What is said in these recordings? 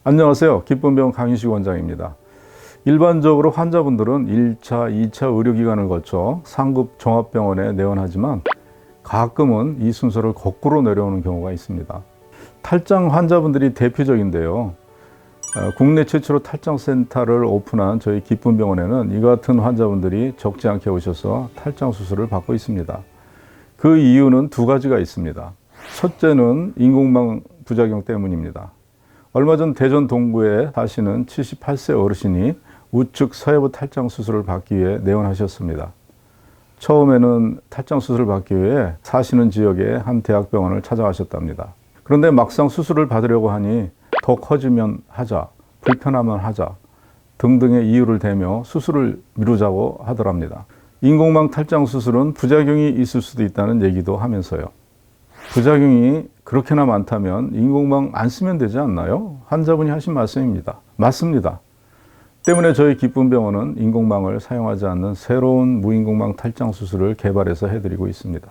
안녕하세요. 기쁨병원 강인식 원장입니다. 일반적으로 환자분들은 1차, 2차 의료기관을 거쳐 상급 종합병원에 내원하지만 가끔은 이 순서를 거꾸로 내려오는 경우가 있습니다. 탈장 환자분들이 대표적인데요. 국내 최초로 탈장센터를 오픈한 저희 기쁨병원에는 이 같은 환자분들이 적지 않게 오셔서 탈장 수술을 받고 있습니다. 그 이유는 두 가지가 있습니다. 첫째는 인공망 부작용 때문입니다. 얼마 전 대전 동구에 사시는 78세 어르신이 우측 서해부 탈장 수술을 받기 위해 내원하셨습니다. 처음에는 탈장 수술을 받기 위해 사시는 지역의 한 대학병원을 찾아가셨답니다. 그런데 막상 수술을 받으려고 하니 더 커지면 하자, 불편하면 하자 등등의 이유를 대며 수술을 미루자고 하더랍니다. 인공망 탈장 수술은 부작용이 있을 수도 있다는 얘기도 하면서요. 부작용이 그렇게나 많다면 인공망 안 쓰면 되지 않나요? 환자분이 하신 말씀입니다. 맞습니다. 때문에 저희 기쁨병원은 인공망을 사용하지 않는 새로운 무인공망 탈장 수술을 개발해서 해드리고 있습니다.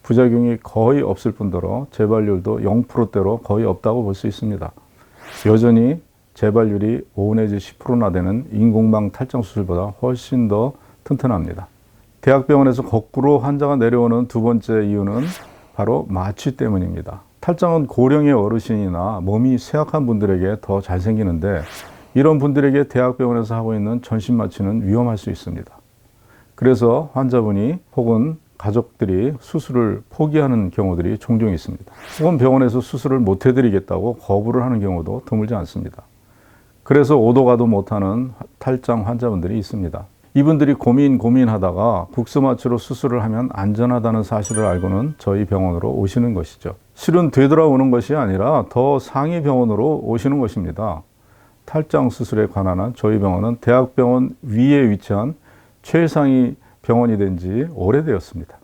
부작용이 거의 없을 뿐더러 재발률도 0%대로 거의 없다고 볼 수 있습니다. 여전히 재발률이 5 내지 10%나 되는 인공망 탈장 수술보다 훨씬 더 튼튼합니다. 대학병원에서 거꾸로 환자가 내려오는 두 번째 이유는 바로 마취 때문입니다. 탈장은 고령의 어르신이나 몸이 쇠약한 분들에게 더 잘 생기는데 이런 분들에게 대학병원에서 하고 있는 전신 마취는 위험할 수 있습니다. 그래서 환자분이 혹은 가족들이 수술을 포기하는 경우들이 종종 있습니다. 혹은 병원에서 수술을 못 해드리겠다고 거부를 하는 경우도 드물지 않습니다. 그래서 오도 가도 못하는 탈장 환자분들이 있습니다. 이분들이 고민하다가 국소마취로 수술을 하면 안전하다는 사실을 알고는 저희 병원으로 오시는 것이죠. 실은 되돌아오는 것이 아니라 더 상위 병원으로 오시는 것입니다. 탈장 수술에 관한 한 저희 병원은 대학병원 위에 위치한 최상위 병원이 된 지 오래되었습니다.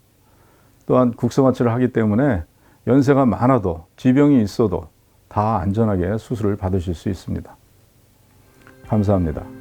또한 국소마취를 하기 때문에 연세가 많아도 지병이 있어도 다 안전하게 수술을 받으실 수 있습니다. 감사합니다.